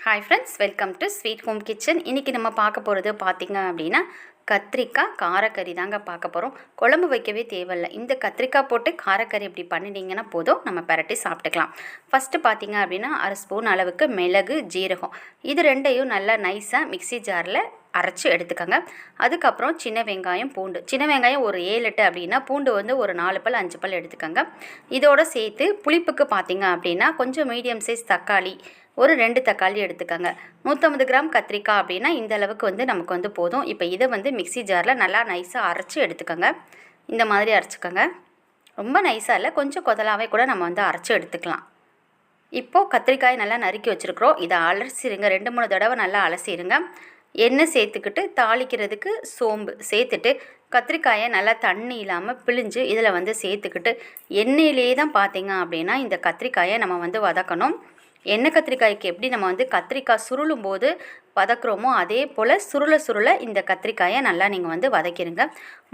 Hi friends, welcome to sweet home kitchen. இன்றைக்கி நம்ம பார்க்க போகிறது பார்த்திங்க அப்படின்னா கத்திரிக்காய் காரக்கறி தாங்க பார்க்க போகிறோம். குழம்பு வைக்கவே தேவையில்லை. இந்த கத்திரிக்காய் போட்டு காரக்கறி இப்படி பண்ணிட்டீங்கன்னா போதும், நம்ம பரட்டி சாப்பிட்டுக்கலாம். ஃபஸ்ட்டு பார்த்திங்க அப்படின்னா 1/2 ஸ்பூன் அளவுக்கு மிளகு, ஜீரகம் இது ரெண்டையும் நல்லா நைஸாக மிக்ஸி ஜாரில் அரைச்சி எடுத்துக்கோங்க. அதுக்கப்புறம் சின்ன வெங்காயம், பூண்டு. சின்ன வெங்காயம் ஒரு 7 8 அப்படின்னா பூண்டு வந்து ஒரு 4 பல் 5 பல் எடுத்துக்கோங்க. இதோடு சேர்த்து புளிப்புக்கு பார்த்திங்க அப்படின்னா கொஞ்சம் மீடியம் சைஸ் தக்காளி ஒரு 2 தக்காளி எடுத்துக்கோங்க. 150 கிராம் கத்திரிக்காய் அப்படின்னா இந்த அளவுக்கு வந்து நமக்கு வந்து போதும். இப்போ இதை வந்து மிக்ஸி ஜாரில் நல்லா நைஸாக அரைச்சி எடுத்துக்கோங்க. இந்த மாதிரி அரைச்சிக்கோங்க. ரொம்ப நைஸாக இல்லை, கொஞ்சம் கொதலாவே கூட நம்ம வந்து அரைச்சி எடுத்துக்கலாம். இப்போது கத்திரிக்காய் நல்லா நறுக்கி வச்சுருக்குறோம். இதை அலசிடுங்க, 2-3 தடவை நல்லா அலசிடுங்க. எண்ணெய் சேர்த்துக்கிட்டு தாளிக்கிறதுக்கு சோம்பு சேர்த்துட்டு கத்திரிக்காயை நல்லா தண்ணி இல்லாமல் பிழிஞ்சு இதில் வந்து சேர்த்துக்கிட்டு எண்ணெயிலே தான் பார்த்திங்க அப்படின்னா இந்த கத்திரிக்காயை நம்ம வந்து வதக்கணும். எண்ணெய் கத்திரிக்காய்க்கு எப்படி நம்ம வந்து கத்திரிக்காய் சுருளும் போது வதக்குறோமோ அதே போல் சுருள இந்த கத்திரிக்காயை நல்லா நீங்கள் வந்து வதக்கிடுங்க.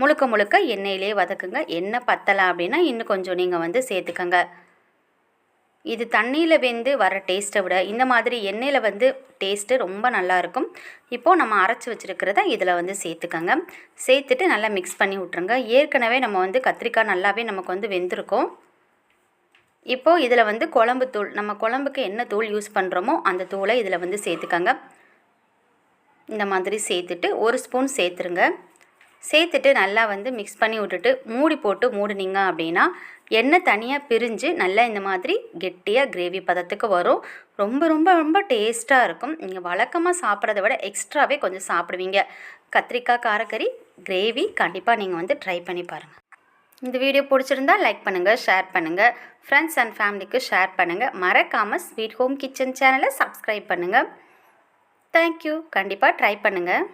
முழுக்க எண்ணெயிலே வதக்குங்க. எண்ணெய் பத்தலை அப்படின்னா இன்னும் கொஞ்சம் நீங்கள் வந்து சேர்த்துக்கங்க. இது தண்ணியில் வெந்து வர டேஸ்ட்டை விட இந்த மாதிரி எண்ணெயில் வந்து டேஸ்ட்டு ரொம்ப நல்லாயிருக்கும். இப்போது நம்ம அரைச்சி வச்சுருக்கிறத இதில் வந்து சேர்த்துக்கங்க. சேர்த்துட்டு நல்லா மிக்ஸ் பண்ணி விட்ருங்க. ஏற்கனவே நம்ம வந்து கத்திரிக்காய் நல்லாவே நமக்கு வந்து வெந்திருக்கும். இப்போது இதில் வந்து குழம்பு தூள், நம்ம குழம்புக்கு என்ன தூள் யூஸ் பண்ணுறோமோ அந்த தூளை இதில் வந்து சேர்த்துக்கங்க. இந்த மாதிரி சேர்த்துட்டு 1 ஸ்பூன் சேர்த்துருங்க. சேர்த்துட்டு நல்லா வந்து மிக்ஸ் பண்ணி விட்டுட்டு மூடி போட்டு மூடினீங்க அப்படின்னா எண்ணெய் தனியாக பிரிஞ்சு நல்லா இந்த மாதிரி கெட்டியாக கிரேவி பதத்துக்கு வரும். ரொம்ப டேஸ்ட்டாக இருக்கும். நீங்கள் வழக்கமாக சாப்பிட்றத விட எக்ஸ்ட்ராவே கொஞ்சம் சாப்பிடுவீங்க. கத்திரிக்காய் காரக்கறி கிரேவி கண்டிப்பாக நீங்கள் வந்து ட்ரை பண்ணி பாருங்கள். இந்த வீடியோ பிடிச்சிருந்தா லைக் பண்ணுங்கள், ஷேர் பண்ணுங்கள், ஃப்ரெண்ட்ஸ் அண்ட் ஃபேமிலிக்கு ஷேர் பண்ணுங்கள். மறக்காமல் ஸ்வீட் ஹோம் கிச்சன் சேனலை சப்ஸ்கிரைப் பண்ணுங்கள். தேங்க்யூ. கண்டிப்பாக ட்ரை பண்ணுங்கள்.